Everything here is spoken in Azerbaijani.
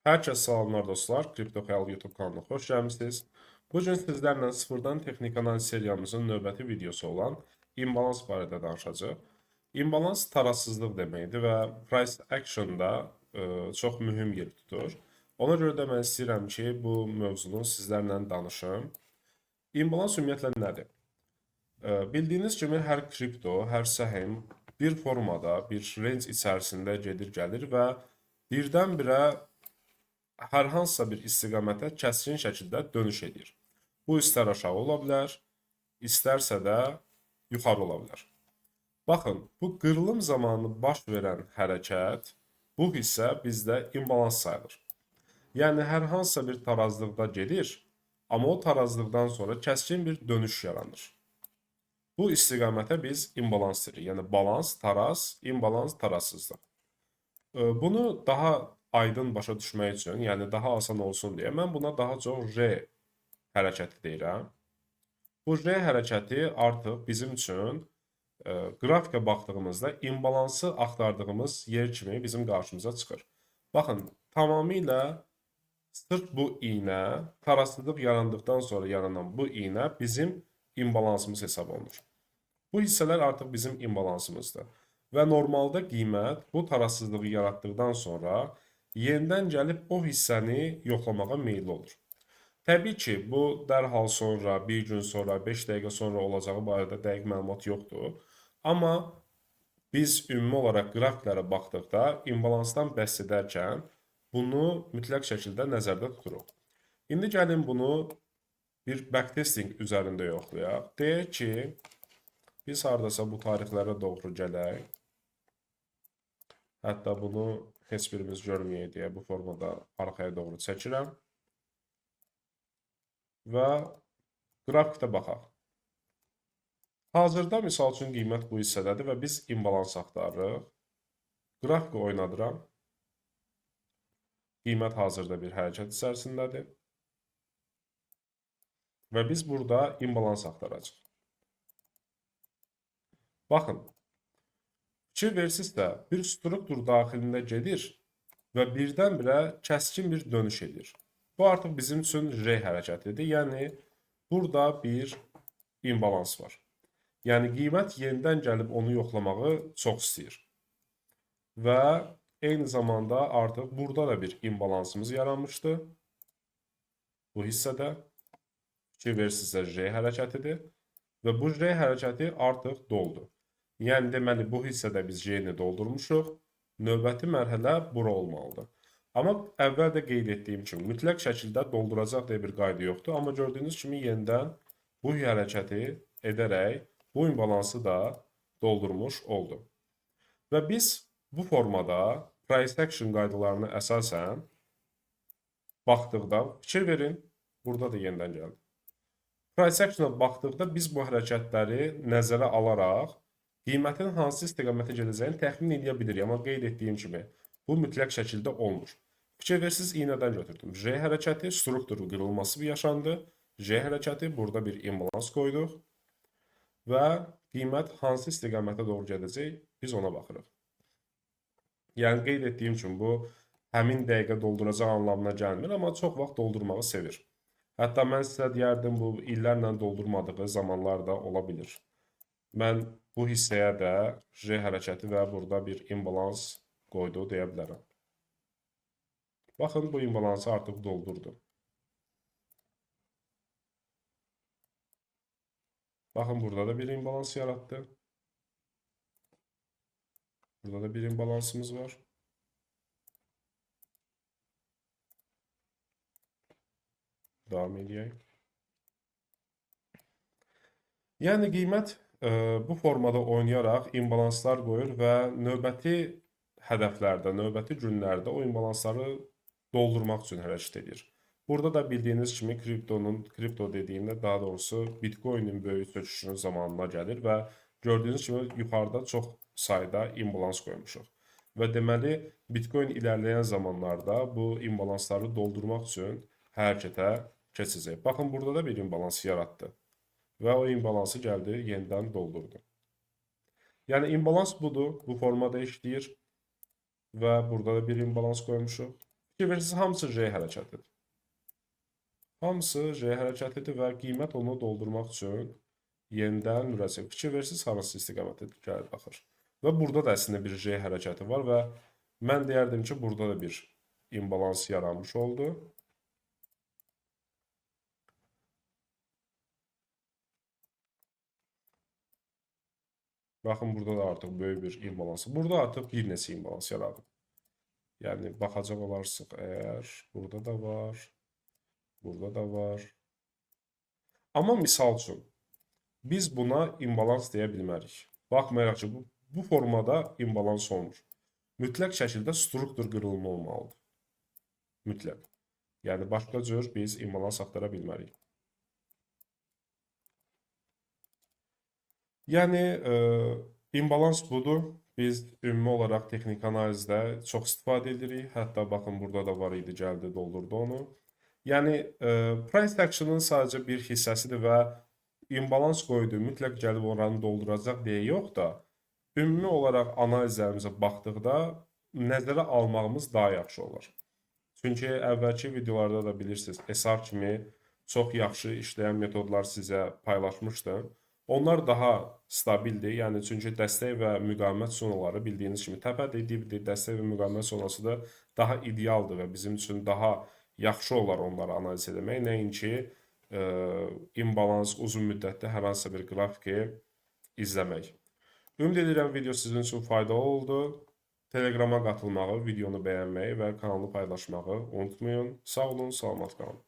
Herkese salamlar dostlar. Kripto Xəyal YouTube kanalına xoş gəlmisiniz. Bu gün sizlərlə sıfırdan texnik analiz seriyamızın növbəti videosu olan imbalans barədə danışacağıq. İmbalans tarazsızlıq deməkdir və price action-da çox mühüm yer tutur. Ona görə də mən istəyirəm ki, bu mövzunu sizlərlə danışım. İmbalans ümumiyyətlə nədir? Bildiyiniz kimi hər kripto, hər səhim bir formada, bir range içərisində gedir, gəlir və birdən-birə hər hansısa bir istiqamətə kəskin şəkildə dönüş edir. Bu istər aşağı ola bilər, istərsə də yuxarı ola bilər. Baxın, bu qırılım zamanı baş verən hərəkət, bu hissə bizdə imbalans sayılır. Yəni, hər hansısa bir tarazlıqda gedir, amma o tarazlıqdan sonra kəskin bir dönüş yaranır. Bu istiqamətə biz imbalans deyirik. Yəni, balans, taraz, imbalans, tarazsızlıq. Bunu daha aydın başa düşmək üçün, yəni daha asan olsun deyə mən buna daha çox R hərəkəti deyirəm. Bu R hərəkəti artıq bizim üçün qrafikə baxdığımızda imbalansı axtardığımız yer kimi bizim qarşımıza çıxır. Baxın, tamamilə sırf bu iynə, tarazsızlıq yarandıqdan sonra yaranan bu iynə bizim imbalansımız hesab olunur. Bu hissələr artıq bizim imbalansımızdır. Və normalda qiymət bu tarazsızlığı yaratdıqdan sonra yenidən gəlib o hissəni yoxlamağa meyilli olur. Təbii ki, bu dərhal sonra, bir gün sonra, 5 dəqiqə sonra olacağı barədə dəqiq məlumat yoxdur. Amma biz ümumi olaraq qrafiklərə baxdıqda imbalansdan bəhs edərkən bunu mütləq şəkildə nəzərdə tuturuq. İndi gəlin bunu bir backtesting üzərində yoxlayaq. Deyək ki, biz hardasa bu tarixlərə doğru gələk. Hətta bunu heç birimiz görməyək deyə bu formada arxaya doğru çəkirəm. Və qrafikdə baxaq. Hazırda misal üçün qiymət bu hissədədir və biz imbalans axtarırıq. Qrafiki oynadıram. Qiymət hazırda bir hərəkət içərisindədir. Və biz burada imbalans axtaracağıq. Baxın. Fikir versinizsə, bir struktur daxilində gedir və birdən-birə kəskin bir dönüş edir. Bu artıq bizim üçün R hərəkətidir. Yəni, burada bir imbalans var. Yəni, qiymət yenidən gəlib onu yoxlamağı çox istəyir. Və eyni zamanda artıq burada da bir imbalansımız yaranmışdı. Bu hissədə fikir versinizsə R hərəkətidir. Və bu R hərəkəti artıq doldu. Yəni, deməli, bu hissədə biz J-ni doldurmuşuq. Növbəti mərhələ bura olmalıdır. Amma əvvəl də qeyd etdiyim kimi, mütləq şəkildə dolduracaq deyə bir qayda yoxdur. Amma gördüyünüz kimi, yenidən bu hərəkəti edərək bu imbalansı da doldurmuş oldu. Və biz bu formada price action qaydalarına əsasən baxdıqda, fikir verin, burada da yenidən gəldi. Price action-a baxdıqda biz bu hərəkətləri nəzərə alaraq qiymətin hansı istiqamətə gedəcəyini təxmin edə bilirik. Amma qeyd etdiyim kimi, bu mütləq şəkildə olmur. Fikir versiniz, iynədən götürdüm. J hərəkəti, strukturun qırılması bir yaşandı. J hərəkəti, burada bir imbalans qoyduq. Və qiymət hansı istiqamətə doğru gedəcək, biz ona baxırıq. Yəni, qeyd etdiyim kimi, bu həmin dəqiqə dolduracaq anlamına gəlmir, amma çox vaxt doldurmağı sevir. Hətta mən sizə deyərdim, bu illərlə doldurmadığı zamanlar da ola bilir. Mən bu hissəyə də J hərəkəti və burada bir imbalans qoydu deyə bilərəm. Baxın, bu imbalansı artıq doldurdu. Baxın, burada da bir imbalans yaratdı. Burada da bir imbalansımız var. Davam edək. Yəni, qiymət bu formada oynayaraq imbalanslar qoyur və növbəti hədəflərdə, növbəti günlərdə o imbalansları doldurmaq üçün hərəkət edir. Burada da bildiyiniz kimi kripto dediyimdə daha doğrusu Bitcoin-in böyük çöküşünün zamanına gəlir və gördüyünüz kimi yuxarıda çox sayda imbalans qoymuşuq. Və deməli, Bitcoin ilərləyən zamanlarda bu imbalansları doldurmaq üçün hərəkətə keçəcək. Baxın, burada da bir imbalans yaratdı. Və o imbalansı gəldi, yenidən doldurdu. Yəni, imbalans budur, bu formada işləyir və burada da bir imbalans qoymuşuq. Fikir verirsiniz, hamısı J hərəkətidir. Hamısı J hərəkətidir və qiymət onu doldurmaq üçün yenidən müraciət. Fikir verirsiniz, hansı istiqamətə gəlir baxır. Və burada da əslində bir J hərəkəti var və mən deyərdim ki, burada da bir imbalans yaranmış oldu. Baxın, burada da artıq böyük bir imbalans. Burada artıq bir neçə imbalans yaradıb. Yəni, baxacaq olarsaq əgər, burada da var, burada da var. Amma misal üçün, biz buna imbalans deyə bilmərik. Baxmayaraq ki, bu formada imbalans olmur. Mütləq şəkildə struktur qırılma olmalıdır. Mütləq. Yəni, başqa cür biz imbalans axtara bilmərik. Yəni, imbalans budur. Biz ümumi olaraq texniki analizdə çox istifadə edirik. Hətta baxın, burada da var idi, gəldi, doldurdu onu. Yəni, price action'ın sadəcə bir hissəsidir və imbalans qoydu, mütləq gəlib oranı dolduracaq deyə yox da, ümumi olaraq analizlərimizə baxdıqda nəzərə almağımız daha yaxşı olur. Çünki əvvəlki videolarda da bilirsiniz, SR kimi çox yaxşı işləyən metodlar sizə paylaşmışdım. Onlar daha stabildir, yəni çünki dəstək və müqavimət zonaları bildiyiniz kimi təpədir, dibdir, dəstək və müqavimət zonası da daha idealdır və bizim üçün daha yaxşı olar onları analiz etmək. Nəinki imbalans uzun müddətdə hər hansısa bir qrafiki izləmək. Ümid edirəm video sizin üçün faydalı oldu. Telegrama qatılmağı, videonu bəyənməyi və kanalı paylaşmağı unutmayın. Sağ olun, salamat qalın.